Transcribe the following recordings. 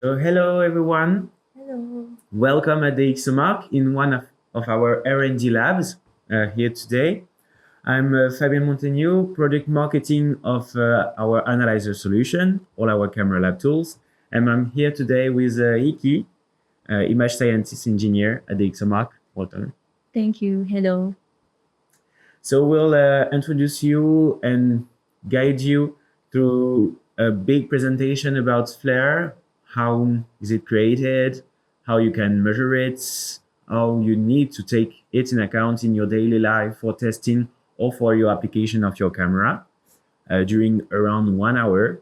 So hello everyone, Hello. welcome at DXOMARK in one of our R&D labs here today. I'm Fabien Montaigne, product marketing of our analyzer solution, all our camera lab tools. And I'm here today with Iki, image scientist engineer at DXOMARK. Welcome. Thank you. Hello. So we'll introduce you and guide you through a big presentation about Flare, how is it created, how you can measure it, how you need to take it in account in your daily life for testing or for your application of your camera during around 1 hour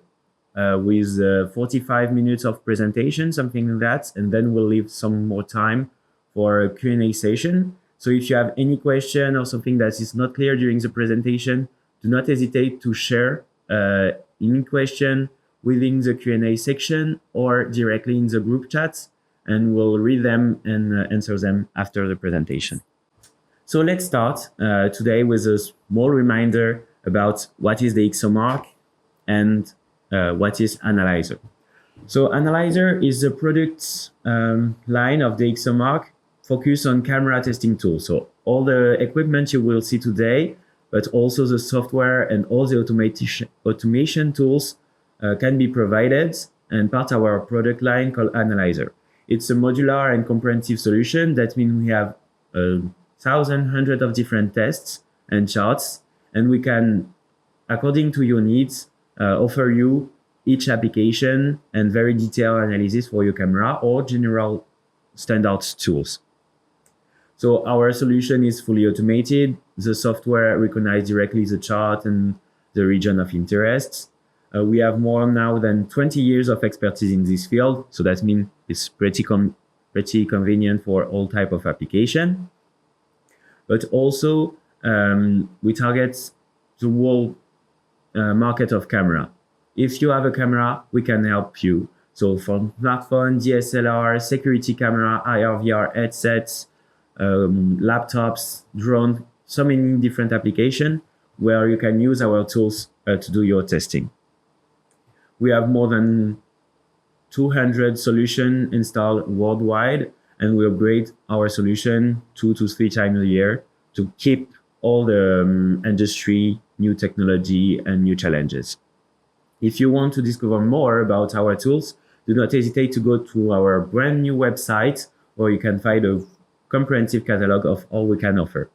with 45 minutes of presentation, something like that. And then we'll leave some more time for a Q&A session. So if you have any question or something that is not clear during the presentation, do not hesitate to share any question within the Q&A section or directly in the group chat, and we'll read them and answer them after the presentation. So let's start today with a small reminder about what is the DXOMARK and what is Analyzer. So Analyzer is the product line of the DXOMARK focused on camera testing tools. So all the equipment you will see today, but also the software and all the automation tools can be provided and part of our product line called Analyzer. It's a modular and comprehensive solution. That means we have hundreds of different tests and charts, and we can, according to your needs, offer you each application and very detailed analysis for your camera or general standard tools. So our solution is fully automated. The software recognizes directly the chart and the region of interest. We have more now than 20 years of expertise in this field. So that means it's pretty convenient for all type of application. But also we target the whole market of camera. If you have a camera, we can help you. So from smartphone, DSLR, security camera, IR, VR headsets, laptops, drone, so many different applications where you can use our tools to do your testing. We have more than 200 solutions installed worldwide, and we upgrade our solution 2 to 3 times a year to keep all the industry, new technology, and new challenges. If you want to discover more about our tools, do not hesitate to go to our brand new website, where you can find a comprehensive catalog of all we can offer.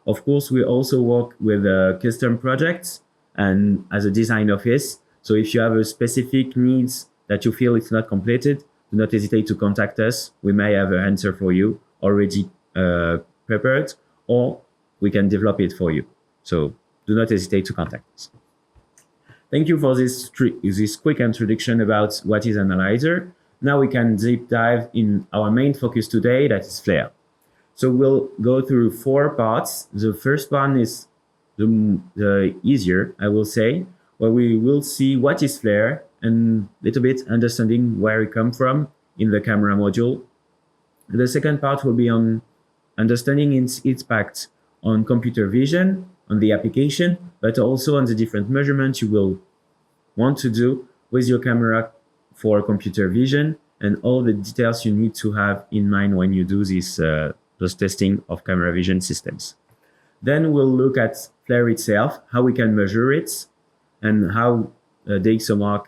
Of course, we also work with custom projects and as a design office. So if you have a specific needs that you feel it's not completed, do not hesitate to contact us. We may have an answer for you already prepared, or we can develop it for you. So do not hesitate to contact us. Thank you for this quick introduction about what is Analyzer. Now we can deep dive in our main focus today, that is Flare. So we'll go through 4 parts. The first one is the easier, I will say, where we will see what is Flare and a little bit understanding where it comes from in the camera module. The second part will be on understanding its impact on computer vision, on the application, but also on the different measurements you will want to do with your camera for computer vision and all the details you need to have in mind when you do this those testing of camera vision systems. Then we'll look at Flare itself, how we can measure it, and how DXOMARK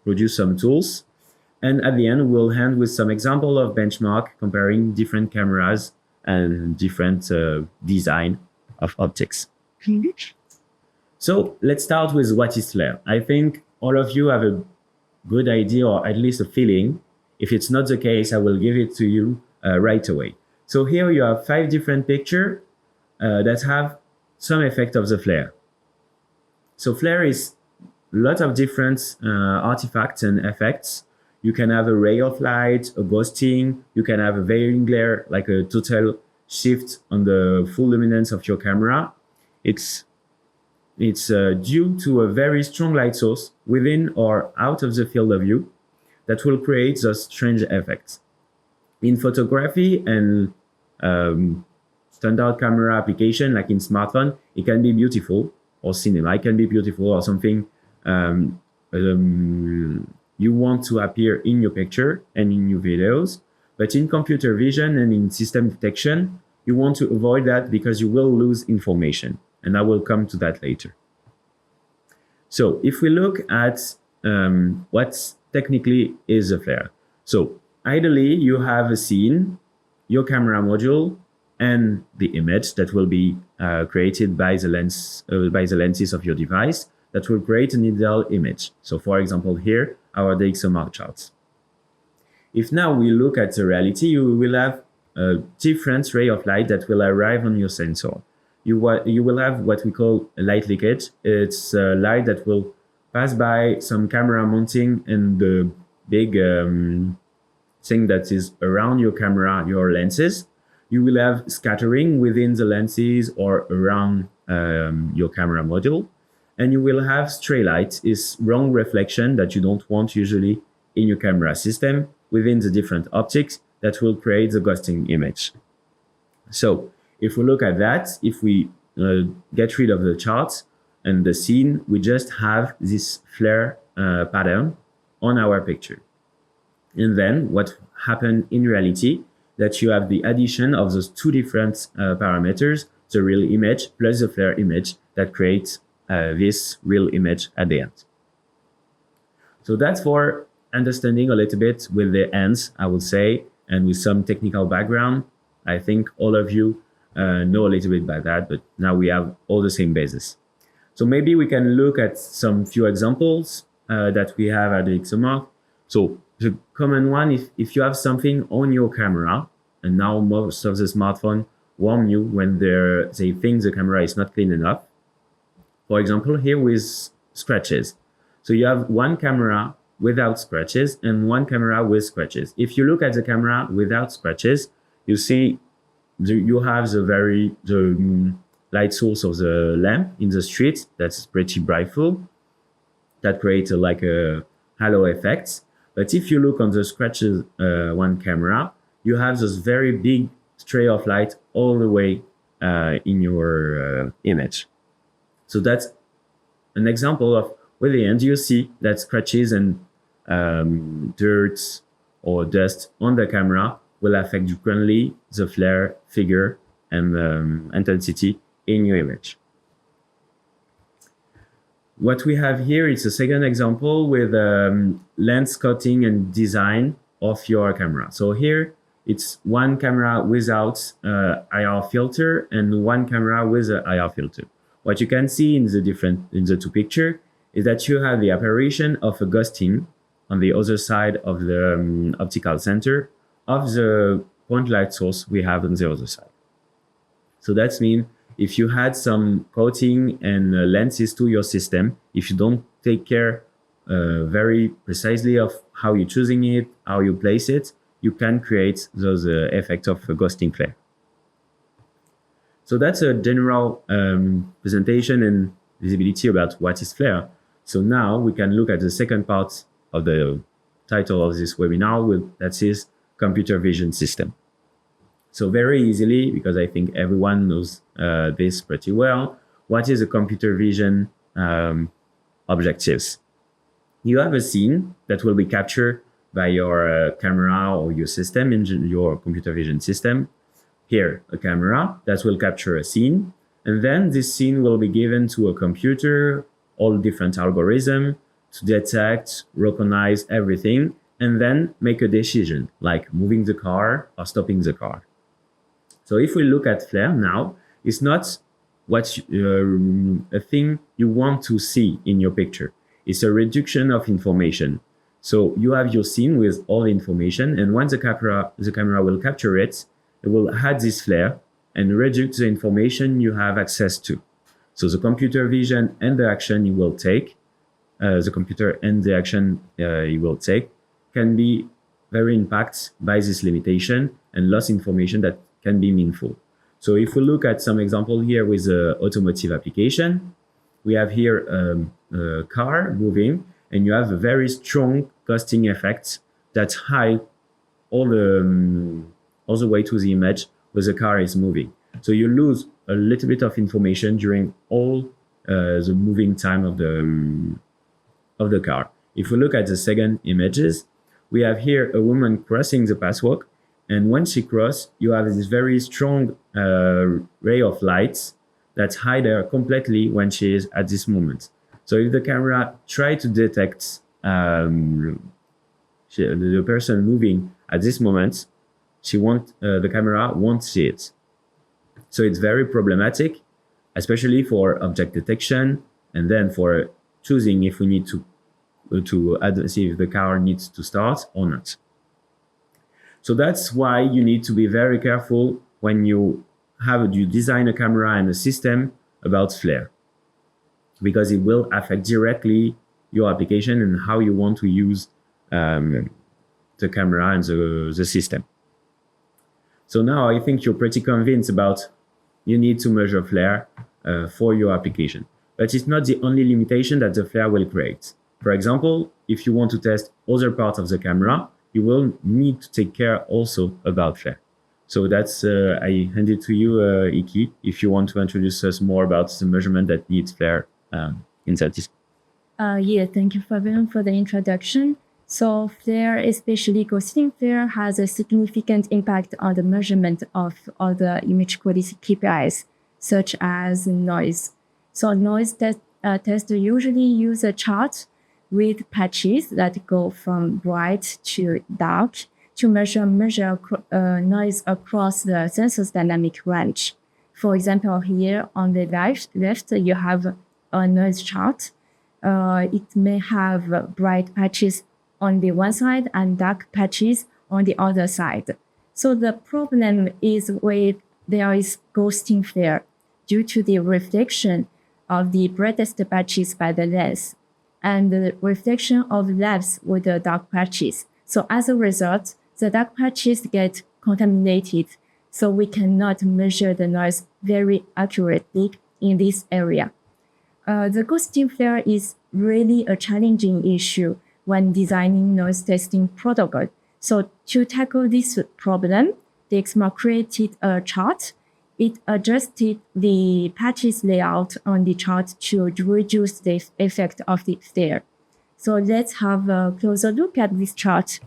produce some tools. And at the end, we'll end with some example of benchmark comparing different cameras and different design of optics. So let's start with what is Flare. I think all of you have a good idea, or at least a feeling. If it's not the case, I will give it to you right away. So here you have 5 different pictures that have some effect of the flare. So flare is a lot of different artifacts and effects. You can have a ray of light, a ghosting. You can have a varying glare, like a total shift on the full luminance of your camera. It's due to a very strong light source within or out of the field of view that will create those strange effects. In photography and standard camera application, like in smartphone, it can be beautiful, or cinema, it can be beautiful, or something you want to appear in your picture and in your videos. But in computer vision and in system detection, you want to avoid that because you will lose information. And I will come to that later. So if we look at what technically is a flare. So ideally, you have a scene, your camera module, and the image that will be created by the lenses of your device that will create an ideal image. So for example, here, our DXOMARK charts. If now we look at the reality, you will have a different ray of light that will arrive on your sensor. You will have what we call a light leakage. It's a light that will pass by some camera mounting and the big thing that is around your camera, your lenses. You will have scattering within the lenses or around your camera module. And you will have stray light, is wrong reflection that you don't want usually in your camera system within the different optics that will create the ghosting image. So if we look at that, if we get rid of the charts and the scene, we just have this flare pattern on our picture. And then what happened in reality, that you have the addition of those two different parameters, the real image plus the flare image that creates this real image at the end. So that's for understanding a little bit with the hands, I would say, and with some technical background. I think all of you know a little bit about that, but now we have all the same basis. So maybe we can look at some few examples that we have at the DXOMARK. So the common one, if you have something on your camera, and now most of the smartphones warn you when they think the camera is not clean enough. For example, here with scratches. So you have one camera without scratches and one camera with scratches. If you look at the camera without scratches, you see you have the light source of the lamp in the street that's pretty brightful. That creates like a halo effect. But if you look on the scratches one camera, you have this very big stray of light all the way in your image. So that's an example of with the end you see that scratches and dirt or dust on the camera will affect differently the flare, figure, and intensity in your image. What we have here is a second example with lens coating and design of your camera. So here it's one camera without IR filter and one camera with an IR filter. What you can see in the two pictures is that you have the apparition of a ghosting on the other side of the optical center of the point light source we have on the other side. So that means if you had some coating and lenses to your system, if you don't take care very precisely of how you're choosing it, how you place it, you can create those effects of ghosting flare. So that's a general presentation and visibility about what is flare. So now we can look at the second part of the title of this webinar, that is computer vision system. So very easily, because I think everyone knows this pretty well, what is a computer vision objectives? You have a scene that will be captured by your camera or your system, in your computer vision system. Here, a camera that will capture a scene, and then this scene will be given to a computer, all different algorithms to detect, recognize everything, and then make a decision, like moving the car or stopping the car. So if we look at flare now, it's not what a thing you want to see in your picture. It's a reduction of information. So you have your scene with all the information, and once the camera will capture it, it will add this flare and reduce the information you have access to. So the computer vision and the action you will take, the computer and the action you will take, can be very impacted by this limitation and lost information that can be meaningful. So if we look at some example here with the automotive application, we have here a car moving, and you have a very strong ghosting effect that hide all the way to the image where the car is moving. So you lose a little bit of information during all the moving time of the car. If we look at the second images, we have here a woman crossing the passwalk, and when she crosses, you have this very strong ray of lights that hide her completely when she is at this moment. So if the camera tries to detect the person moving at this moment, the camera won't see it. So it's very problematic, especially for object detection, and then for choosing if we need to see if the car needs to start or not. So that's why you need to be very careful when you design a camera and a system about flare, because it will affect directly your application and how you want to use the camera and the system. So now I think you're pretty convinced about you need to measure flare for your application. But it's not the only limitation that the flare will create. For example, if you want to test other parts of the camera, you will need to take care also about flare. So that's, I hand it to you, Iki, if you want to introduce us more about the measurement that needs flare inside this. Yeah, thank you, Fabian, for the introduction. So flare, especially ghosting flare, has a significant impact on the measurement of other image quality KPIs, such as noise. So noise testers usually use a chart with patches that go from bright to dark to measure noise across the sensor's dynamic range. For example, here on the left you have a noise chart. It may have bright patches on the one side and dark patches on the other side. So the problem is where there is ghosting flare due to the reflection of the brightest patches by the lens and the reflection of labs with the dark patches. So as a result, the dark patches get contaminated, so we cannot measure the noise very accurately in this area. The ghosting flare is really a challenging issue when designing noise testing protocol. So to tackle this problem, DXOMARK created a chart. It adjusted the patches layout on the chart to reduce the effect of the flare. So let's have a closer look at this chart.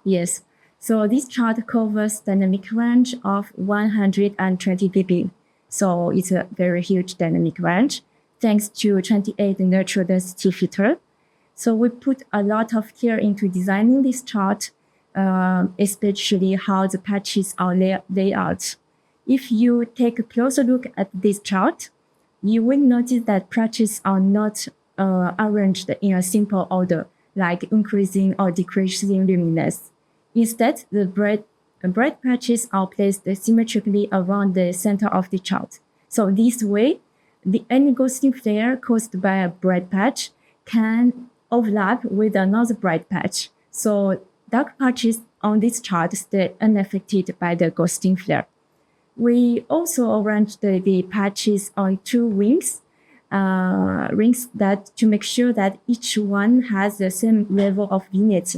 Yes, so this chart covers dynamic range of 120 dB. So it's a very huge dynamic range, thanks to 28 natural density filter. So we put a lot of care into designing this chart, especially how the patches are laid out. If you take a closer look at this chart, you will notice that patches are not arranged in a simple order, like increasing or decreasing luminance. Instead, the bright patches are placed symmetrically around the center of the chart. So this way, any ghosting flare caused by a bright patch can overlap with another bright patch. So dark patches on this chart stay unaffected by the ghosting flare. We also arranged the patches on two rings that to make sure that each one has the same level of vignette.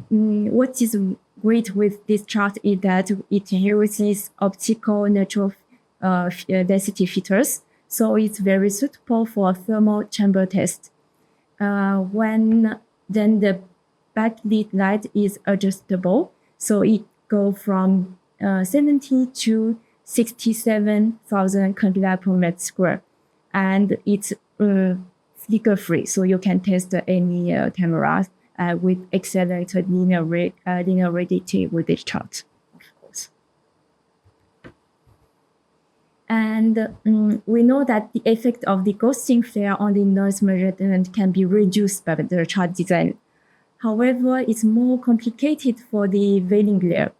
What is great with this chart is that it uses optical natural density filters, so it's very suitable for a thermal chamber test. When then the backlit light is adjustable, so it goes from 70 to 67,000 candela per meter square, and it's flicker free, so you can test any cameras with accelerated linear linearity with this chart, of course. And we know that the effect of the ghosting flare on the noise measurement can be reduced by the chart design. However, it's more complicated for the veiling glare.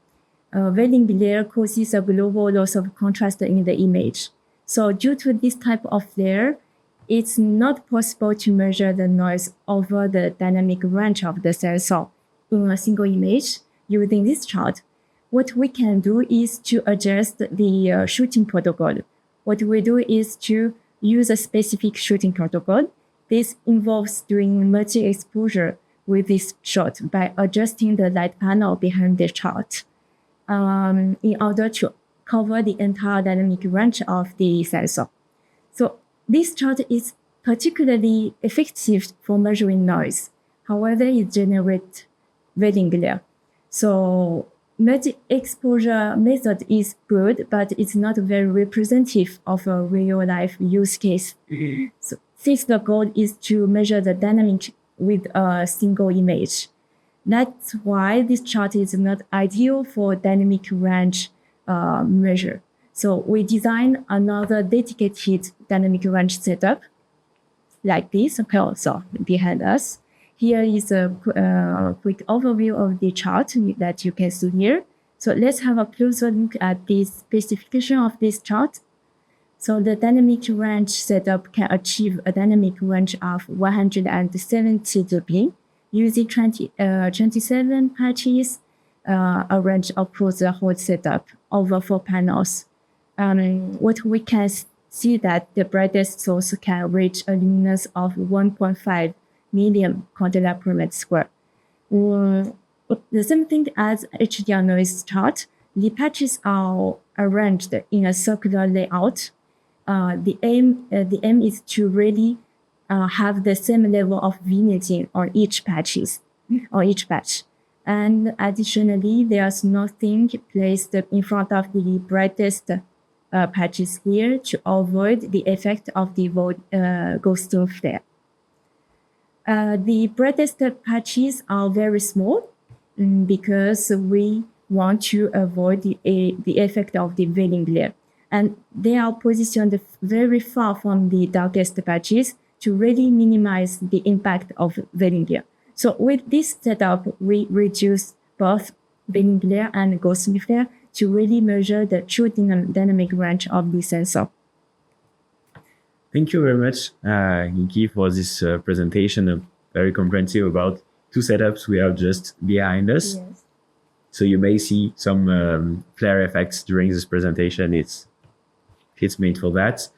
Veiling glare causes a global loss of contrast in the image. So due to this type of flare, it's not possible to measure the noise over the dynamic range of the sensor in a single image using this chart. What we can do is to adjust the shooting protocol. What we do is to use a specific shooting protocol. This involves doing multi-exposure with this shot by adjusting the light panel behind the chart in order to cover the entire dynamic range of the sensor. So this chart is particularly effective for measuring noise. However, it generates veiling glare. So multi-exposure method is good, but it's not very representative of a real-life use case. So since the goal is to measure the dynamic with a single image. That's why this chart is not ideal for dynamic range measure. So we design another dedicated dynamic range setup like this. Okay, so behind us. Here is a quick overview of the chart that you can see here. So let's have a closer look at the specification of this chart. So the dynamic range setup can achieve a dynamic range of 170 dB using 27 patches arranged across the whole setup over 4 panels. What we can see that the brightest source can reach a luminance of 1.5 million candela per meter square. The same thing as HDR noise chart, the patches are arranged in a circular layout. The aim is to really have the same level of vignetting on each patch. And additionally, there's nothing placed in front of the brightest patches here to avoid the effect of the ghosting flare. The brightest patches are very small because we want to avoid the effect of the veiling glare. And they are positioned very far from the darkest patches to really minimize the impact of veiling glare. So with this setup, we reduce both veiling glare and ghosting flare to really measure the true dynamic range of the sensor. Thank you very much, Nikki, for this presentation, very comprehensive about two setups we have just behind us. Yes. So you may see some flare effects during this presentation. It's made for that.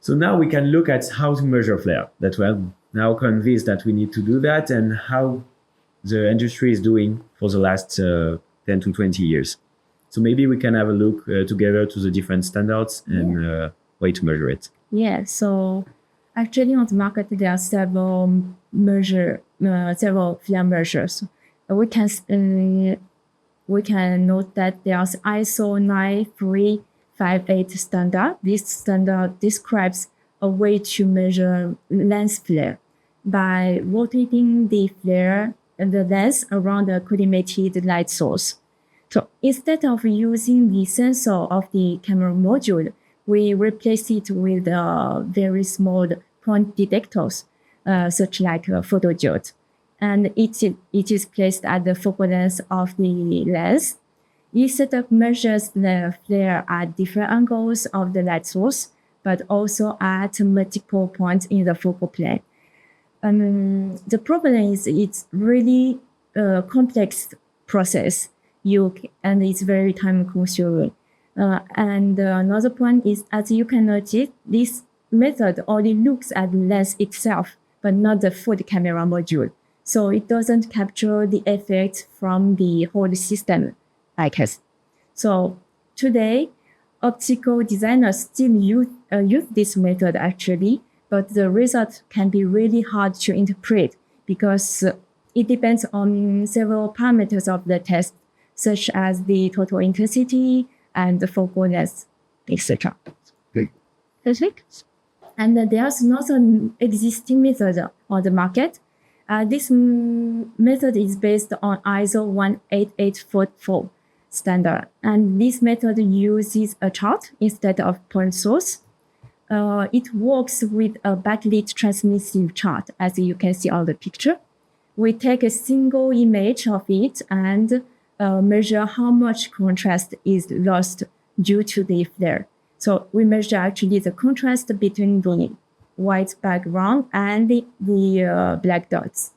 So now we can look at how to measure flare. That we're now convinced that we need to do that and how the industry is doing for the last 10 to 20 years. So maybe we can have a look together to the different standards and way to measure it. Yeah, so actually on the market there are several flare measures. We can note that there's ISO 9358 standard. This standard describes a way to measure lens flare by rotating the flare and the lens around a collimated light source. So instead of using the sensor of the camera module, we replace it with very small point detectors, such like a photodiode. And it is placed at the focal length of the lens. This setup measures the flare at different angles of the light source, but also at multiple points in the focal plane. The problem is it's really a complex process, and it's very time consuming. And another point is, as you can notice, this method only looks at the lens itself, but not the full camera module. So it doesn't capture the effect from the whole system, I guess. So today, optical designers still use this method actually, but the result can be really hard to interpret because it depends on several parameters of the test, such as the total intensity and the focal length, etc. Perfect. And there's not an existing method on the market. This method is based on ISO 18844 standard. And this method uses a chart instead of point source. It works with a backlit transmissive chart, as you can see on the picture. We take a single image of it and measure how much contrast is lost due to the flare. So we measure actually the contrast between the white background and the black dots.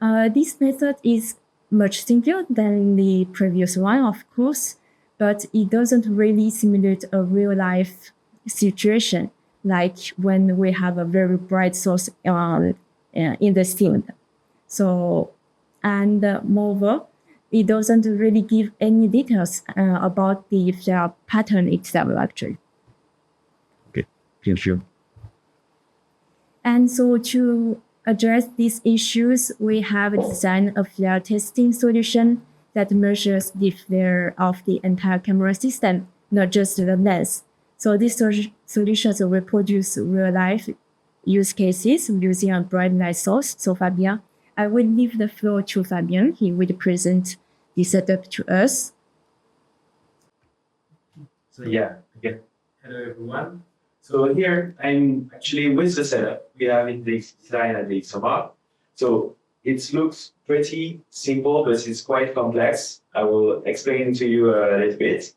This method is much simpler than the previous one, of course, but it doesn't really simulate a real-life situation, like when we have a very bright source in the scene. So, and moreover, it doesn't really give any details about the flare pattern itself, actually. Okay, thank you. And so to address these issues, we have designed a flare testing solution that measures the flare of the entire camera system, not just the lens. So these solutions will reproduce real-life use cases using a bright light source. So Fabien, I will leave the floor to Fabien. He will present the setup to us. So yeah, again, hello everyone. So here I'm actually with the setup we have in the design at DXOMARK. So it looks pretty simple, but it's quite complex. I will explain to you a little bit.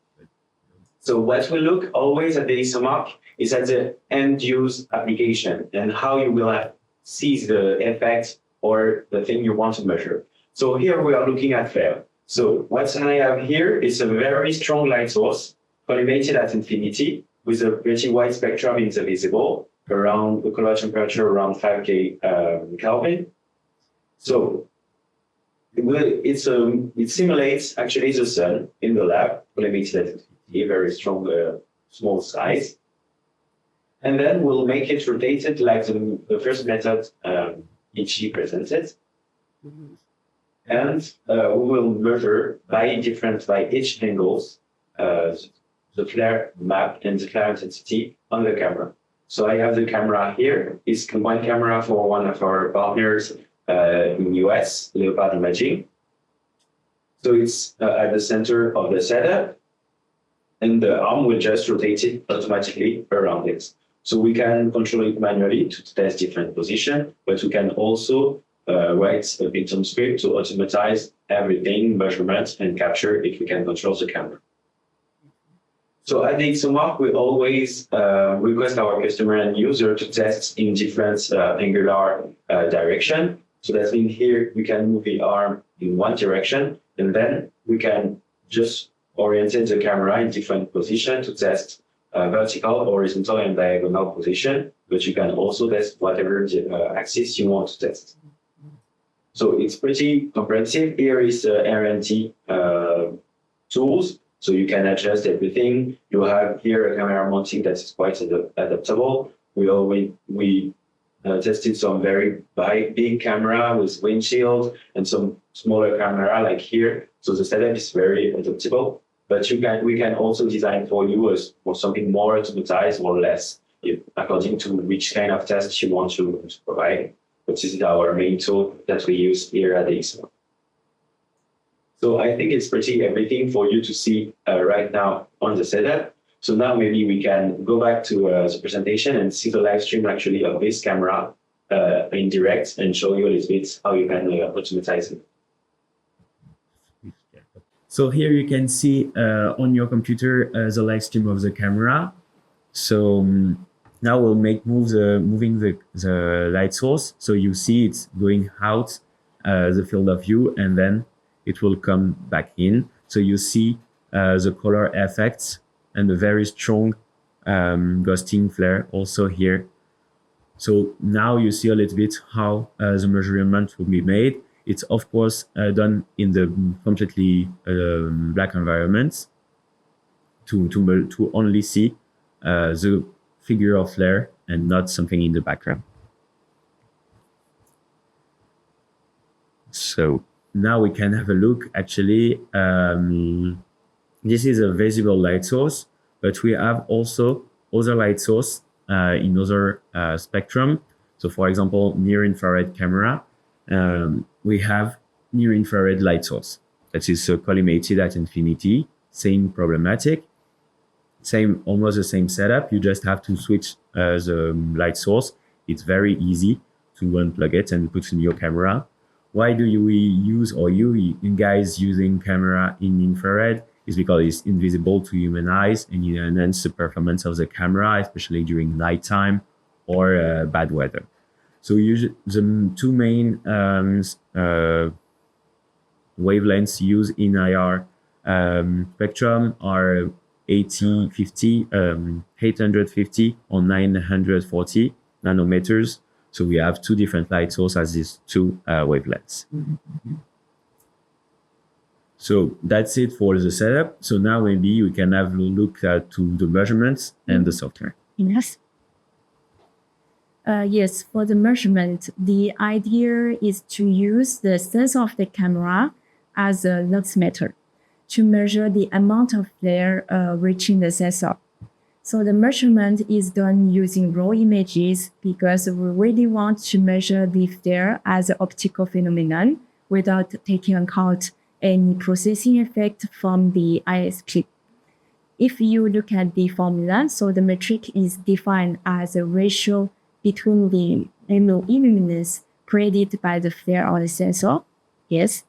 So what we look always at the DXOMARK is at the end-use application and how you will see the effect or the thing you want to measure. So here we are looking at flare. So what I have here is a very strong light source collimated at infinity with a pretty wide spectrum in the visible, around the color temperature around 5K Kelvin. So it simulates actually the sun in the lab, collimated at infinity, a very strong small size. And then we'll make it rotated like the first method Ichi presented. And we will measure by each angles the flare map and the flare intensity on the camera. So I have the camera here. It's one camera for one of our partners in US, Leopard Imaging. So it's at the center of the setup, and the arm will just rotate it automatically around it. So we can control it manually to test different positions, but we can also write a Python script to automatize everything, measurements, and capture if we can control the camera. So at DXOMARK, we always request our customer and user to test in different angular direction. So that means here we can move the arm in one direction, and then we can just orient the camera in different position to test vertical, horizontal, and diagonal position. But you can also test whatever axis you want to test. So it's pretty comprehensive. Here is R&D tools. So you can adjust everything. You have here a camera mounting that is quite adaptable. We tested some very big camera with windshield and some smaller camera like here. So the setup is very adaptable. But we can also design for you as for something more automatized or less, according to which kind of test you want to provide. But this is our main tool that we use here at DXOMARK. So I think it's pretty everything for you to see right now on the setup. So now maybe we can go back to the presentation and see the live stream actually of this camera in direct and show you a little bit how you can automatize it. So here you can see on your computer the live stream of the camera. So now we'll moving the light source. So you see it's going out the field of view, and then it will come back in. So you see the color effects and the very strong ghosting flare also here. So now you see a little bit how the measurement will be made. It's of course done in the completely black environment to only see the figure of flare and not something in the background. So now we can have a look. Actually, this is a visible light source, but we have also other light source in other spectrum. So for example, near infrared camera, we have near infrared light source that is collimated at infinity, same problematic, almost the same setup. You just have to switch the light source. It's very easy to unplug it and put in your camera. Why do we use, or you guys using camera in infrared? Is because it's invisible to human eyes and it enhances the performance of the camera, especially during nighttime or bad weather. So usually the two main wavelengths used in IR spectrum are 850 or 940 nanometers. So we have two different light sources as these two wavelengths. So that's it for the setup. So now maybe we can have a look to the measurements and the software. Yes. Yes, for the measurement, the idea is to use the sensor of the camera as a luxmeter to measure the amount of flare reaching the sensor. So the measurement is done using raw images because we really want to measure the flare as an optical phenomenon without taking account any processing effect from the IS clip. If you look at the formula, so the metric is defined as a ratio between the illuminance created by the flare on the sensor, yes,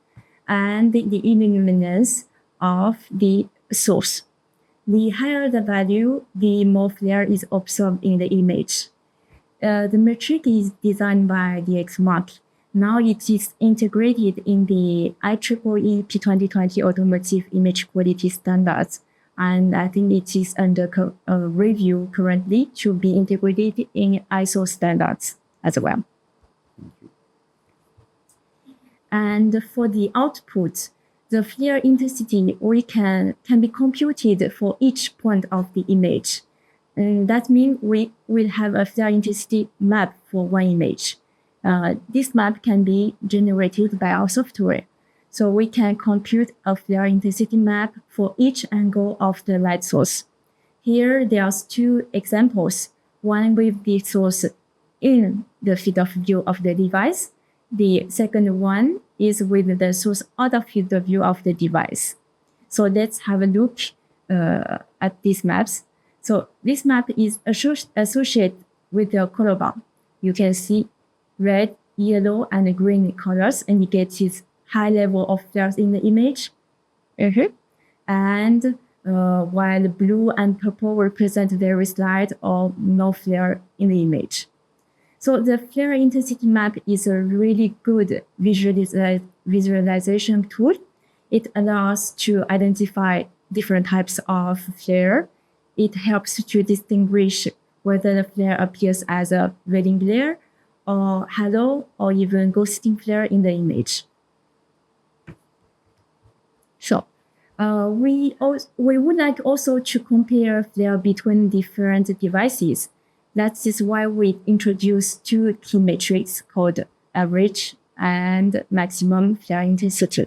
and the illuminance of the source. The higher the value, the more flare is observed in the image. The metric is designed by DXOMARK. Now it is integrated in the IEEE P2020 Automotive Image Quality Standards, and I think it is under review currently to be integrated in ISO standards as well. And for the output, the flare intensity can be computed for each point of the image. And that means we will have a flare intensity map for one image. This map can be generated by our software. So we can compute a flare intensity map for each angle of the light source. Here, there are two examples, one with the source in the field of view of the device. The second one is with the source out of field of view of the device. So let's have a look at these maps. So this map is associated with the color bar. You can see red, yellow, and green colors indicates high level of flares in the image. And while blue and purple represent very slight or no flare in the image. So the flare intensity map is a really good visualization tool. It allows to identify different types of flare. It helps to distinguish whether the flare appears as a wedding glare or halo or even ghosting flare in the image. So we would like also to compare flare between different devices. That is why we introduced two key metrics called average and maximum flare intensity.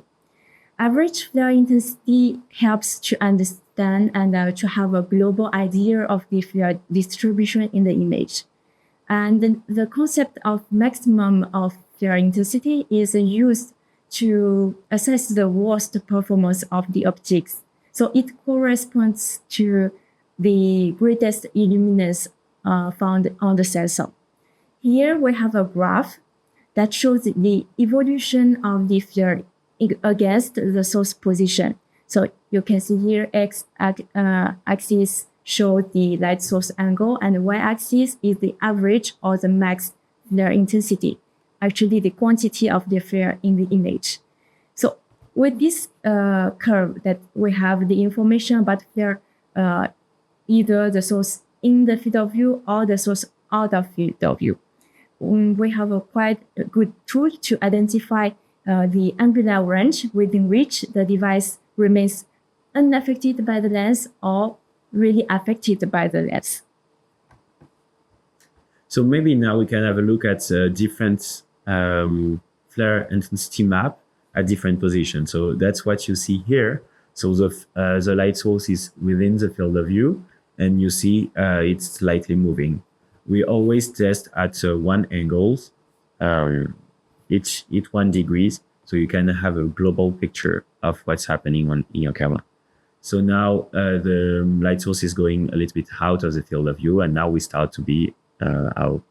Average flare intensity helps to understand and to have a global idea of the flare distribution in the image. And the concept of maximum of flare intensity is used to assess the worst performance of the optics. So it corresponds to the greatest illuminance found on the sensor. Here we have a graph that shows the evolution of the flare against the source position. So you can see here x-axis shows the light source angle and y-axis is the average or the max flare intensity, actually the quantity of the flare in the image. So with this curve that we have the information about flare, either the source in the field of view or the source out of field of view. We have a quite good tool to identify the angular range within which the device remains unaffected by the lens or really affected by the lens. So maybe now we can have a look at different flare intensity map at different positions. So that's what you see here. So the light source is within the field of view, and you see it's slightly moving. We always test at one angles, each 1 degrees, so you can have a global picture of what's happening in your camera. So now the light source is going a little bit out of the field of view, and now we start to be out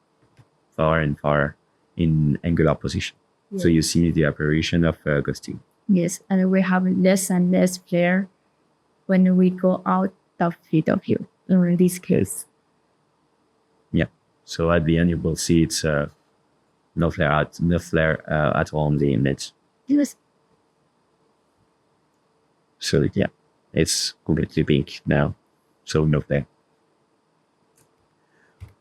far and far in angular position. Yeah. So you see the apparition of ghosting. Yes, and we have less and less flare when we go out of field of view in this case. Yeah. So at the end, you will see it's no flare at all in the image. Yes. So yeah, it's completely pink now. So no flare.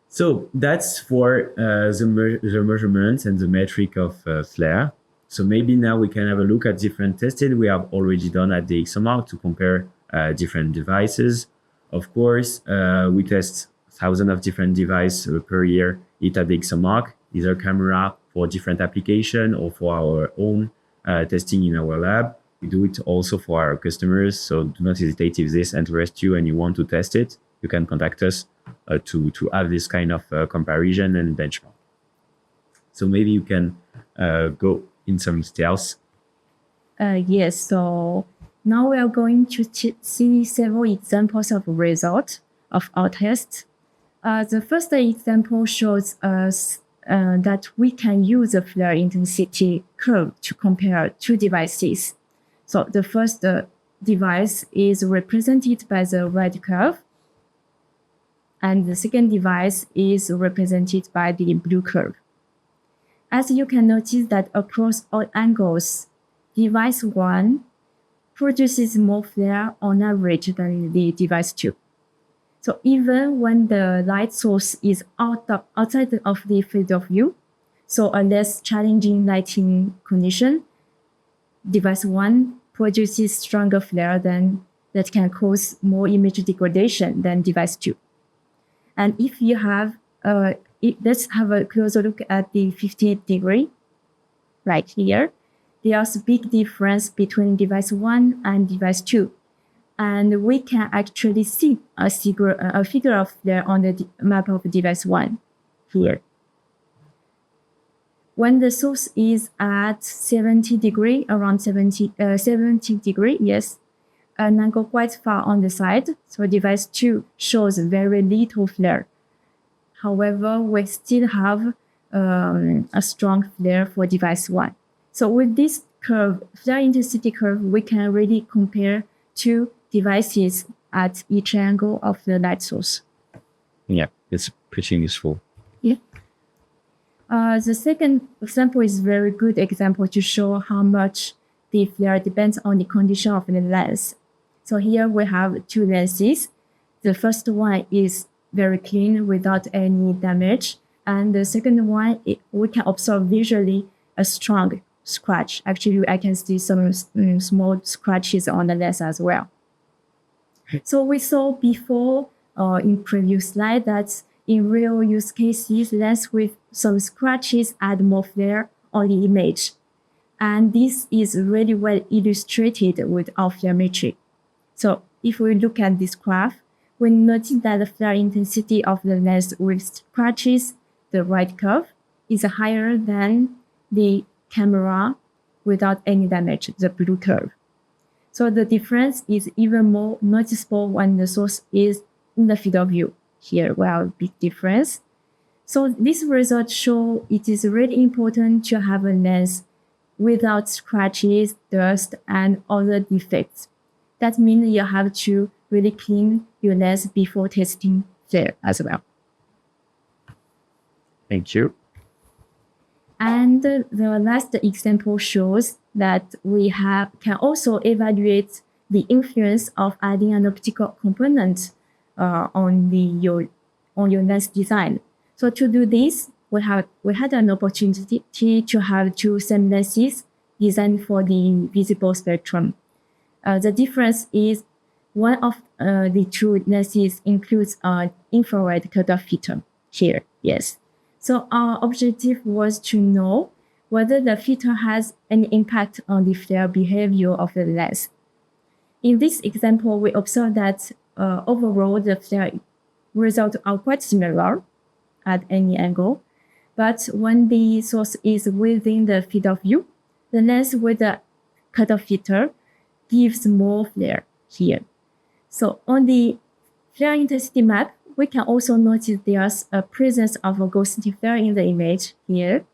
So that's for the measurements and the metric of flare. So maybe now we can have a look at different testing we have already done at the DXOMARK to compare different devices. Of course, we test thousands of different devices per year hit at DXOMARK, either camera for different application or for our own testing in our lab. We do it also for our customers, so do not hesitate if this interests you and you want to test it. You can contact us to have this kind of comparison and benchmark. So maybe you can go in some details. Yes, so now we are going to see several examples of results of our test. The first example shows us that we can use the flare intensity curve to compare two devices. So the first device is represented by the red curve, and the second device is represented by the blue curve. As you can notice that across all angles, device 1 produces more flare on average than the device 2. So even when the light source is outside of the field of view, so a less challenging lighting condition, device 1 produces stronger flare that can cause more image degradation than device 2. And if you have, let's have a closer look at the 58 degree right here. There's a big difference between device 1 and device 2. And we can actually see a figure of flare on the map of device 1 here. When the source is at 70 degree, around 70 degree, yes, an angle quite far on the side, so device 2 shows very little flare. However, we still have a strong flare for device 1. So with this curve, flare intensity curve, we can really compare two devices at each angle of the light source. Yeah, it's pretty useful. Yeah. The second example is a very good example to show how much the flare depends on the condition of the lens. So here we have two lenses. The first one is very clean without any damage. And the second one, we can observe visually a strong scratch. Actually, I can see some small scratches on the lens as well. So we saw before in previous slide that in real use cases, lens with some scratches add more flare on the image. And this is really well illustrated with our flare metric. So if we look at this graph, we notice that the flare intensity of the lens with scratches, the right curve, is higher than the camera without any damage, the blue curve. So the difference is even more noticeable when the source is in the field of view. Here we have a big difference. So these results show it is really important to have a lens without scratches, dust, and other defects. That means you have to really clean your lens before testing flare as well. Thank you. And the last example shows that we can also evaluate the influence of adding an optical component on your lens design. So to do this, we had an opportunity to have two same lenses designed for the visible spectrum. The difference is one of the two lenses includes an infrared cutoff filter here. Yes. So our objective was to know whether the filter has any impact on the flare behavior of the lens. In this example, we observed that overall the flare results are quite similar at any angle, but when the source is within the field of view, the lens with the cutoff filter gives more flare here. So on the flare intensity map, we can also notice there's a presence of a ghosting flare in the image here.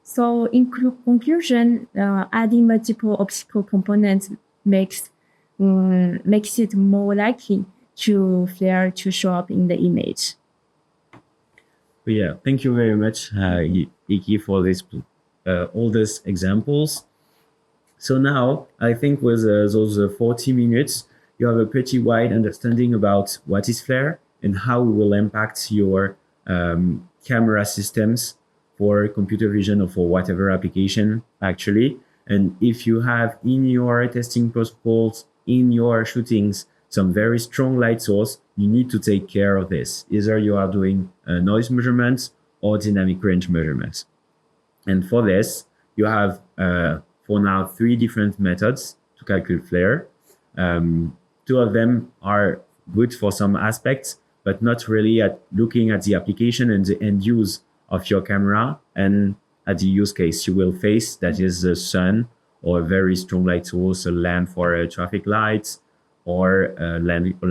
So in conclusion, adding multiple optical components makes it more likely to flare to show up in the image. Yeah, thank you very much, Iki, for this all these examples. So now I think with those 40 minutes, you have a pretty wide understanding about what is flare and how it will impact your camera systems for computer vision or for whatever application actually. And if you have in your testing protocols, in your shootings, some very strong light source, you need to take care of this. Either you are doing noise measurements or dynamic range measurements. And for this, you have, for now, 3 different methods to calculate flare. 2 of them are good for some aspects, but not really at looking at the application and the end use of your camera and at the use case you will face, that is the sun or a very strong light source, a lamp for traffic lights, or a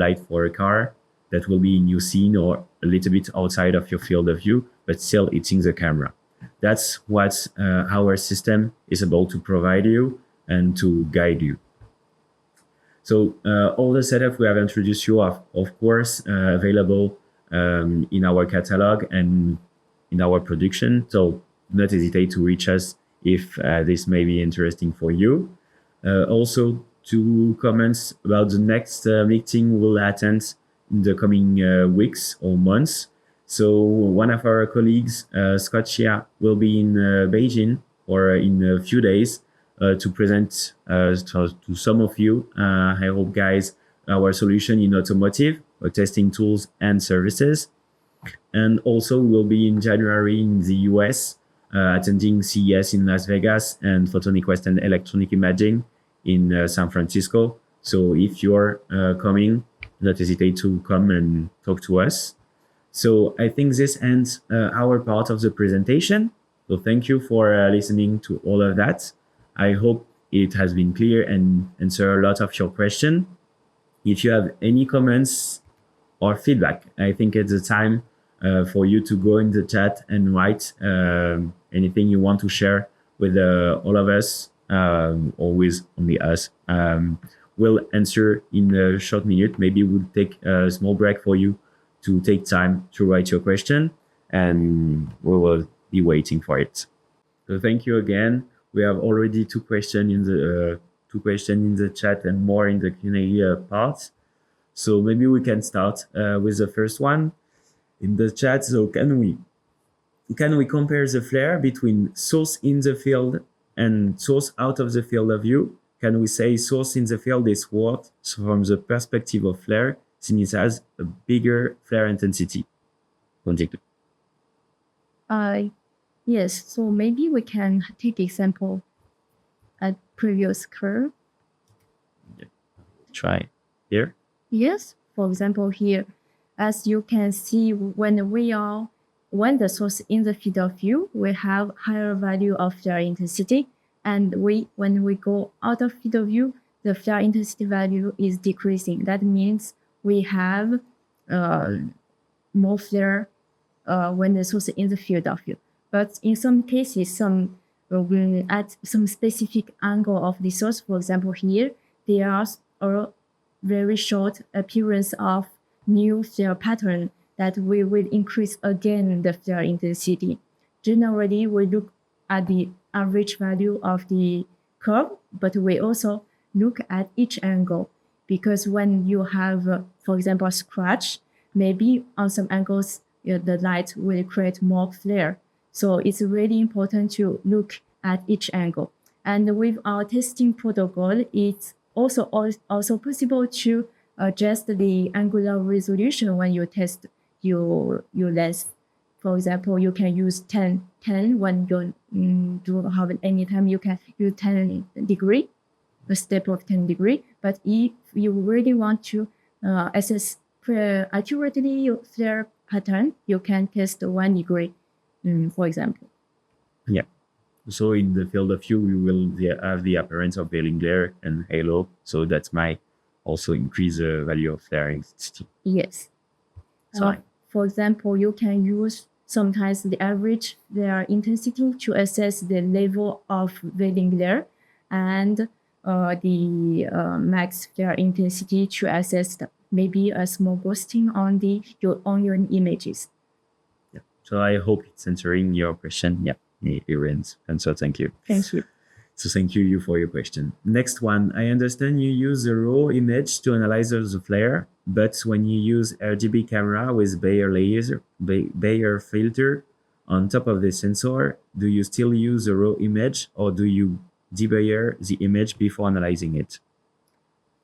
light for a car that will be in your scene or a little bit outside of your field of view, but still hitting the camera. That's what our system is able to provide you and to guide you. So all the setup we have introduced you are, of course, available in our catalog and in our production. So do not hesitate to reach us if this may be interesting for you. Also, 2 comments about the next meeting we'll attend in the coming weeks or months. So one of our colleagues, Scott Chia, will be in Beijing or in a few days to present to some of you, I hope guys, our solution in automotive, testing tools and services. And also we'll be in January in the US, attending CES in Las Vegas and Photonic West and Electronic Imaging in San Francisco. So if you're coming, don't hesitate to come and talk to us. So I think this ends our part of the presentation. So thank you for listening to all of that. I hope it has been clear and answer a lot of your questions. If you have any comments or feedback, I think it's the time for you to go in the chat and write anything you want to share with all of us, or with only us. We'll answer in a short minute. Maybe we'll take a small break for you to take time to write your question, and we will be waiting for it. So thank you again. We have already 2 questions in the chat and more in the Q&A part. So maybe we can start with the first one in the chat. So can we compare the flare between source in the field and source out of the field of view? Can we say source in the field is worse from the perspective of flare, since it has a bigger flare intensity? Continue. Yes, so maybe we can take example at previous curve. Try here. Yes, for example here, as you can see, when the source in the field of view, we have higher value of flare intensity, and when we go out of field of view, the flare intensity value is decreasing. That means we have more flare when the source is in the field of view. But in some cases, at some specific angle of the source, for example here, there are a very short appearance of new flare pattern that we will increase again the flare intensity. Generally, we look at the average value of the curve, but we also look at each angle, because when you have, for example, a scratch, maybe on some angles, the light will create more flare. So it's really important to look at each angle. And with our testing protocol, it's also possible to adjust the angular resolution when you test your lens. For example, you can use 10 when you do have any time you can use 10 degree, a step of 10 degree. But if you really want to assess accurately your flare pattern, you can test 1 degree. For example. Yeah. So in the field of view, you will have the appearance of veiling glare and halo. So that might also increase the value of flare intensity. Yes. So, for example, you can use sometimes the average flare intensity to assess the level of veiling glare, and the max flare intensity to assess maybe a small ghosting on your images. So I hope it's answering your question. Yeah, it answer. Thank you. Thank you. So thank you for your question. Next one, I understand you use a raw image to analyze the flare, but when you use RGB camera with Bayer filter on top of the sensor, do you still use a raw image, or do you debayer the image before analyzing it?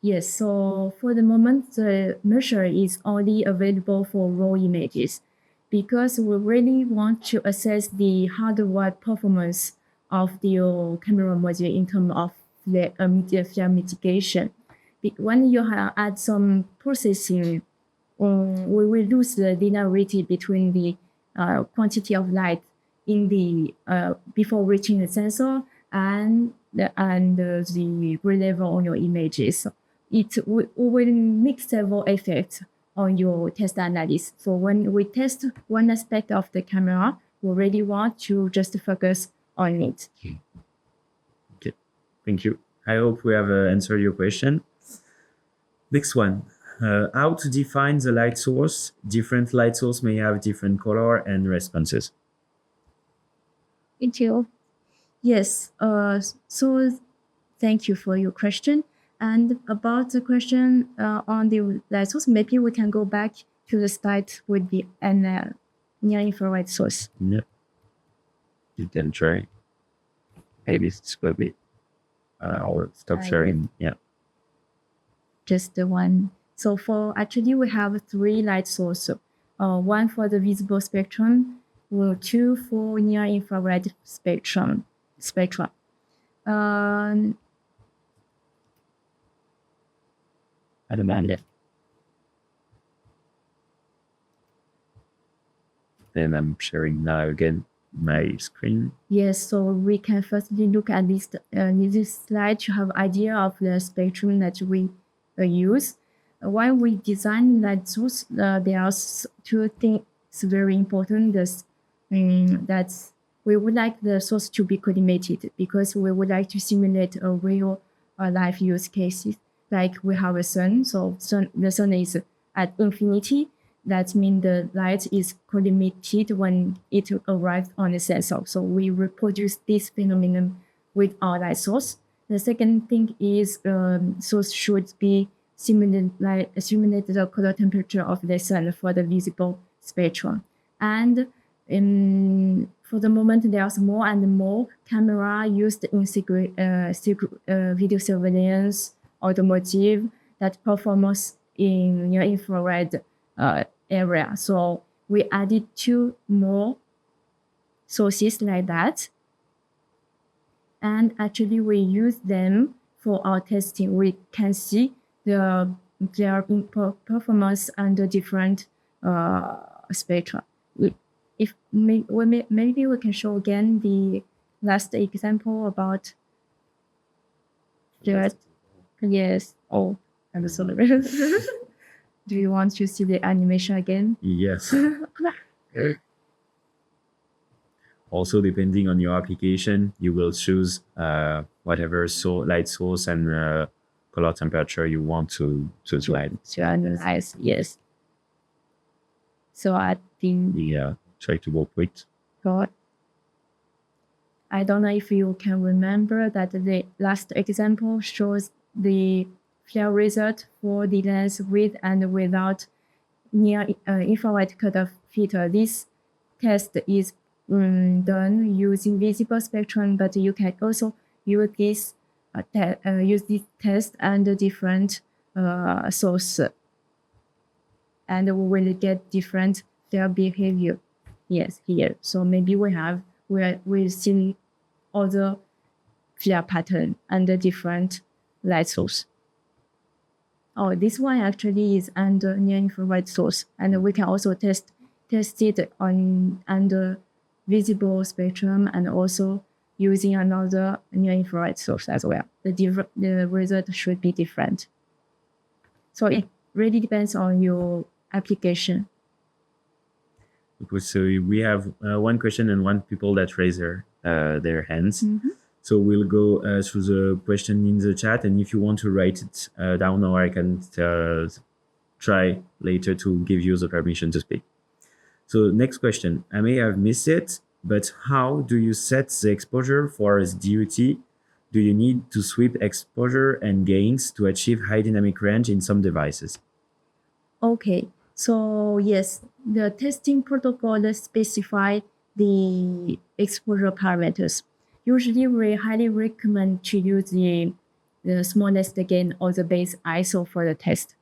Yes, so for the moment, the measure is only available for raw images because we really want to assess the hardware performance of your camera module in terms of flare mitigation. When you add some processing, we will lose the linearity between the quantity of light in the before reaching the sensor and the gray level on your images. Will make several effects on your test analysis. So when we test one aspect of the camera, we really want to just focus on it. Okay, thank you. I hope we have answered your question. Next one. How to define the light source? Different light source may have different color and responses. Thank you. Yes. So thank you for your question. And about the question on the light source, maybe we can go back to the slide with the near infrared source. Yeah. You can try. Maybe it's going to be. I'll stop sharing. Yeah. Just the one. So for actually we have 3 light sources. One for the visible spectrum, 2 for near infrared spectrum. I don't know. Then I'm sharing now again my screen. Yes, so we can firstly look at this slide to have idea of the spectrum that we use. While we design light source, there are 2 things very important. That we would like the source to be collimated because we would like to simulate a real life use cases. Like we have a sun, so the sun is at infinity. That means the light is collimated when it arrives on the sensor. So we reproduce this phenomenon with our light source. The second thing is source should be simulate the color temperature of the sun for the visible spectrum. And for the moment, there's more and more camera used in video surveillance, automotive, that performance in near infrared area. So we added 2 more sources like that. And actually we use them for our testing. We can see their performance under different spectra. Maybe we can show again the last example about the yes. Oh, I'm sorry. Do you want to see the animation again? Yes. Also, depending on your application, you will choose whatever light source and color temperature you want to slide. To analyze, yes. So I think try to work with. God. I don't know if you can remember that the last example shows the flare result for the lens with and without near infrared cutoff filter. This test is done using visible spectrum, but you can also use this test under different source, and we will get different flare behavior. Yes, here. So maybe we'll see other flare pattern under different light source. Oh, this one actually is under near infrared source, and we can also test it on under visible spectrum and also using another near infrared source as well. The result should be different. So it really depends on your application. So we have one question and 1 people that raise their hands. Mm-hmm. So we'll go through the question in the chat, and if you want to write it down, or I can try later to give you the permission to speak. So next question, I may have missed it, but how do you set the exposure for the DUT? Do you need to sweep exposure and gains to achieve high dynamic range in some devices? Okay, so yes, the testing protocol specify the exposure parameters. Usually, we highly recommend to use the the smallest gain or the base ISO for the test.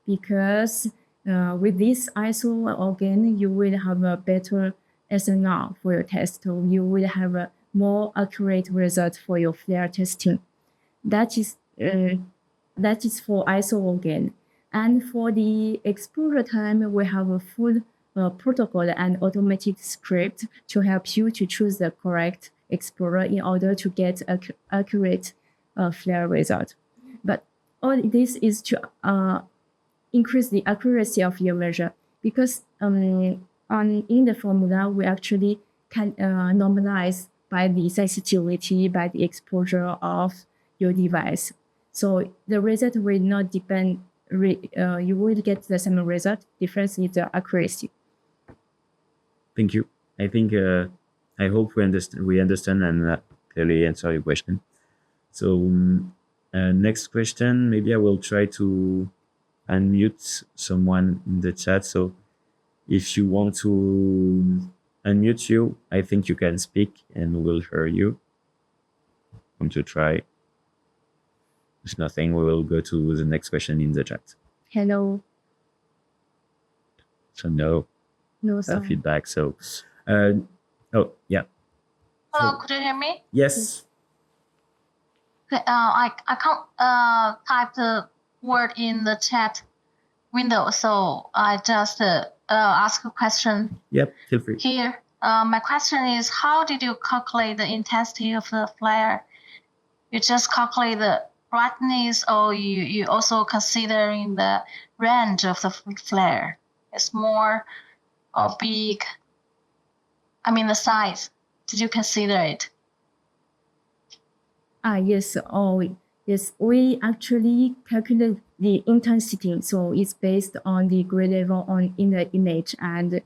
Because with this ISO again, you will have a better SNR for your test. So you will have a more accurate result for your flare testing. That is for ISO again. And for the exposure time, we have a full protocol and automatic script to help you to choose the correct exposure in order to get accurate flare result. But all this is to increase the accuracy of your measure, because in the formula we actually can normalize by the sensitivity, by the exposure of your device. So the result will not depend. You will get the same result. Difference is the accuracy. Thank you. I think I hope we understand and clearly answer your question. So next question, maybe I will try to unmute someone in the chat. So if you want to unmute you, I think you can speak and we'll hear you. Want to try? If nothing, we will go to the next question in the chat. Hello. So no Sorry. feedback. So oh yeah. Hello, could you hear me? Yes. Okay, I can't type the word in the chat window, so I just ask a question. Yep, feel free. Here. My question is, how did you calculate the intensity of the flare? You just calculate the brightness, or you also considering the range of the flare? It's more or big? I mean the size. Did you consider it? Yes. Yes. We actually calculate the intensity, so it's based on the gray level in the image, and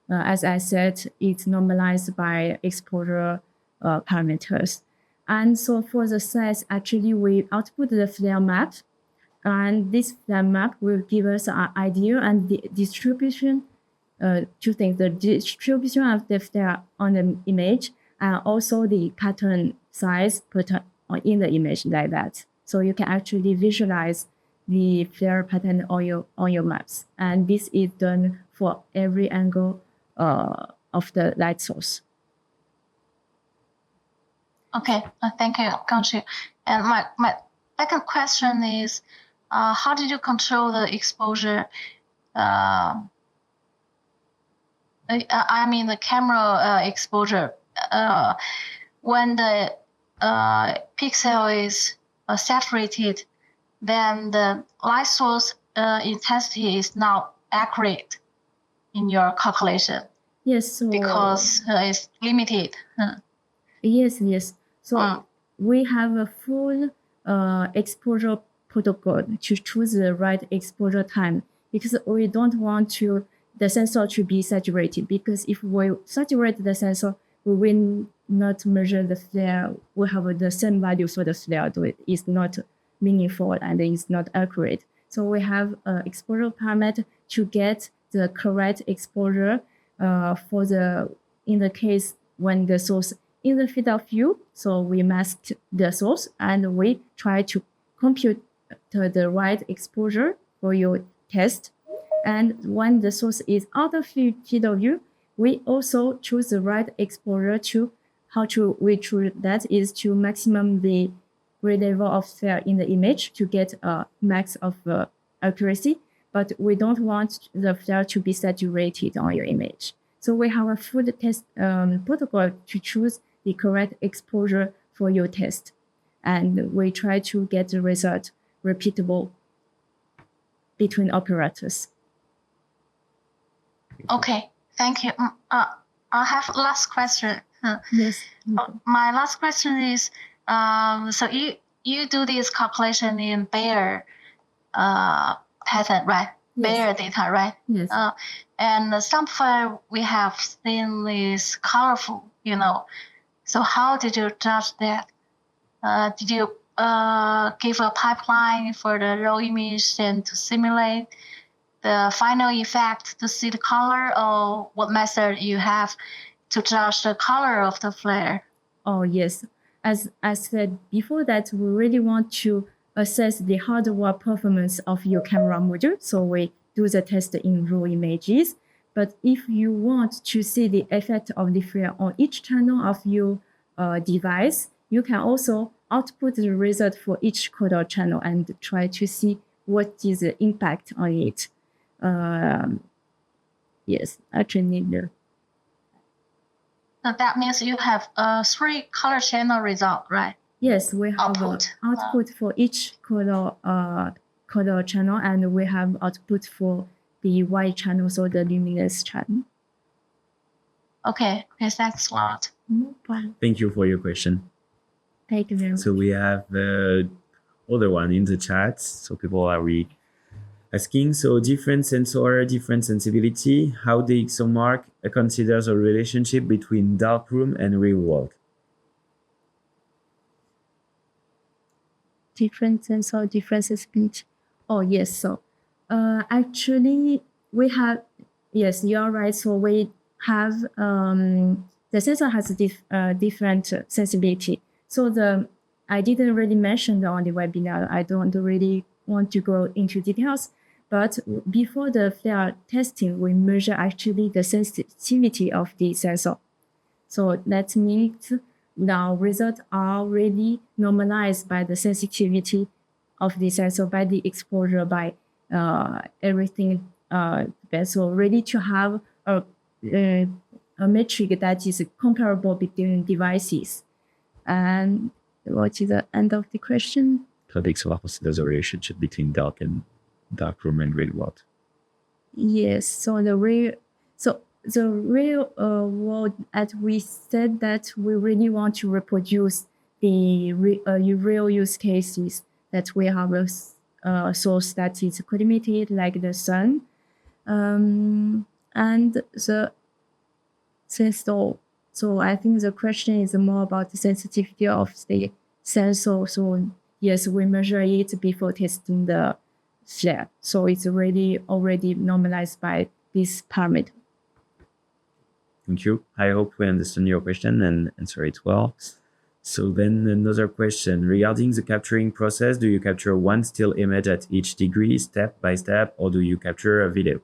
as I said, it's normalized by exposure parameters. And so for the size, actually we output the flare map, and this flare map will give us an idea and the distribution. Two things: the distribution of the flare on the image, and also the pattern size pattern in the image, like that. So you can actually visualize the flare pattern on your maps, and this is done for every angle of the light source. Okay, thank you, got you. And my second question is, how did you control the exposure? I mean the camera exposure. When the pixel is saturated, then the light source intensity is not accurate in your calculation. Yes, so because it's limited. Yes. So we have a full exposure protocol to choose the right exposure time, because we don't want the sensor to be saturated, because if we saturate the sensor, we will not measure the flare. We have the same value for the flare, so it's not meaningful and it's not accurate. So we have exposure parameter to get the correct exposure in the case when the source in the field of view. So we mask the source and we try to compute the right exposure for your test. And when the source is out of field of view, we also choose the right exposure to we choose that is to maximum the gray level of flare in the image to get a max of accuracy, but we don't want the flare to be saturated on your image. So we have a full test protocol to choose the correct exposure for your test, and we try to get the result repeatable between operators. Okay, thank you. I have last question. Yes. My last question is, so you do this calculation in Bayer pattern, right? Yes. Bayer data, right? Yes. And some file we have seen is colorful, So how did you judge that? Did you give a pipeline for the raw image and to simulate the final effect to see the color, or what method you have to judge the color of the flare? Oh, yes. As I said before, that we really want to assess the hardware performance of your camera module. So we do the test in raw images. But if you want to see the effect of the flare on each channel of your device, you can also output the result for each color channel and try to see what is the impact on it. Yes, actually, So that means you have 3 color channel result, right? yes, we have output for each color channel, and we have output for the white channel, so the luminous channel. Okay, thanks a lot. No problem. Thank you for your question. Thank you very much. So we have other one in the chat. So people are asking, so different sensor, different sensibility, how the DXOMARK considers a relationship between darkroom and real world. Different sensor, different sensibility. Oh, yes. So actually, we have, yes, you're right. So we have, the sensor has different sensibility. So I didn't really mention on the webinar. I don't really want to go into details. But before the flare testing, we measure actually the sensitivity of the sensor. So that means now results are really normalized by the sensitivity of the sensor, by the exposure, by everything. So ready to have a metric that is comparable between devices. And what is the end of the question? So the DXOMARK considers a relationship between darkroom and real world. Yes. So the real world, as we said, that we really want to reproduce the real use cases, that we have a source that is limited, like the sun, and the sensor. So I think the question is more about the sensitivity of the sensor. So yes, we measure it before testing the flare. So it's already normalized by this parameter. Thank you. I hope we understand your question and answer it well. So then another question regarding the capturing process. Do you capture one still image at each degree, step by step, or do you capture a video?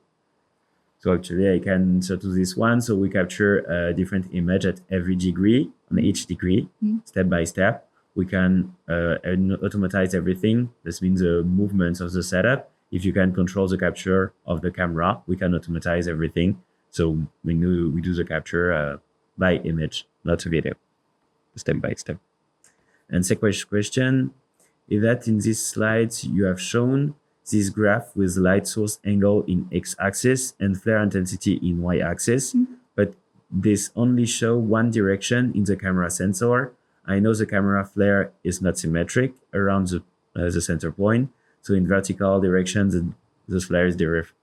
So actually I can answer to this one. So we capture a different image at every degree, on each degree, step by step. We can automatize everything. This means the movements of the setup. If you can control the capture of the camera, we can automatize everything. So we do the capture by image, not a video, step by step. And second question is that in these slides you have shown this graph with light source angle in x-axis and flare intensity in y-axis, but this only show one direction in the camera sensor. I know the camera flare is not symmetric around the center point. So in vertical direction, the flare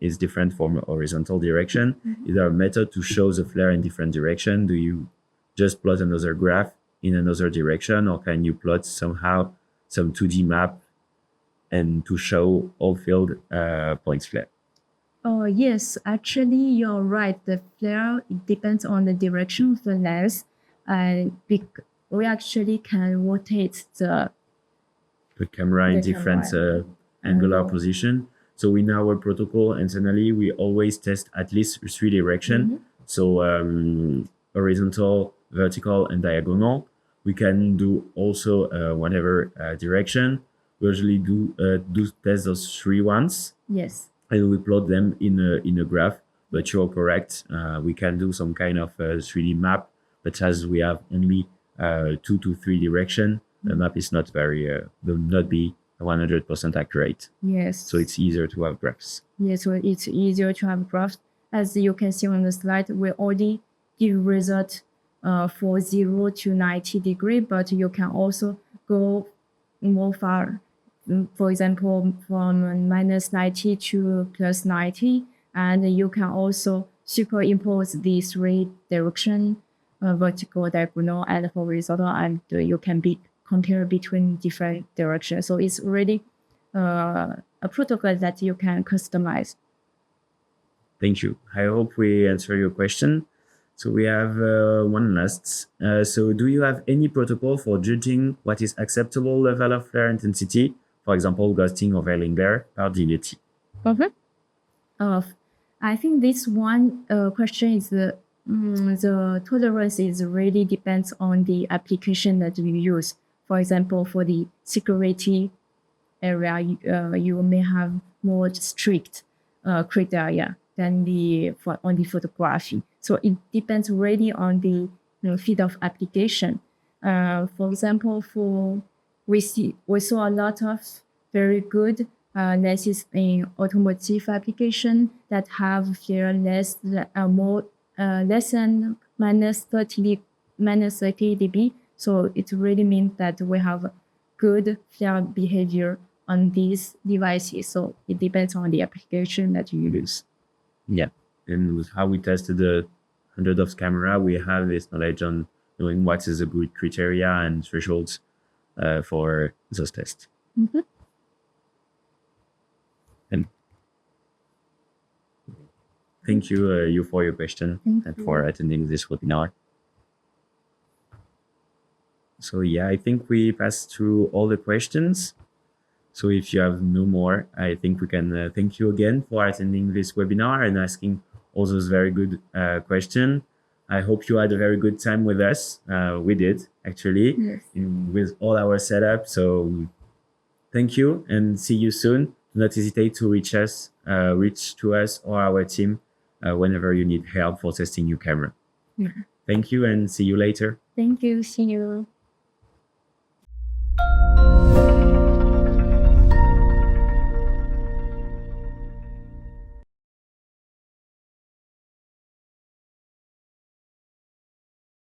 is different from horizontal direction. Is there a method to show the flare in different direction? Do you just plot another graph in another direction, or can you plot somehow some 2D map and to show all field points flare? Oh, yes, actually, you're right. The flare, it depends on the direction of the lens. We actually can rotate the camera in different angular position. So in our protocol, internally, we always test at least 3 directions. So horizontal, vertical, and diagonal. We can do also whatever direction. We usually do test those 3 ones. Yes. And we plot them in a graph. But you're correct. We can do some kind of 3D map, but as we have only 2 to 3 direction, the map is not will not be 100% accurate. Yes. So it's easier to have graphs. Yes, so it's easier to have graphs. As you can see on the slide, we already give result for 0 to 90 degree, but you can also go more far. For example, from minus 90 to plus 90, and you can also superimpose the 3 direction, vertical, diagonal, and horizontal, and you can compare between different directions. So it's really a protocol that you can customize. Thank you. I hope we answer your question. So we have one last. So do you have any protocol for judging what is acceptable level of flare intensity for example, ghosting or veiling blur par DVT. I think this one question is the tolerance is really depends on the application that you use. For example, for the security area, you may have more strict criteria than on the photography. So it depends really on the field of application. For example, we saw a lot of very good lenses in automotive application that have flare less than minus 30 dB. So it really means that we have good flare behavior on these devices. So it depends on the application that you use. Yeah, and with how we tested the hundreds of camera, we have this knowledge on knowing what is a good criteria and thresholds for those tests. And thank you for your question and for attending this webinar. So yeah, I think we passed through all the questions. So if you have no more, I think we can thank you again for attending this webinar and asking all those very good questions. I hope you had a very good time with us. We did, actually, Yes. with all our setup. So thank you and see you soon. Do not hesitate to reach to us or our team whenever you need help for testing your camera. Yeah. Thank you and see you later. Thank you. See you.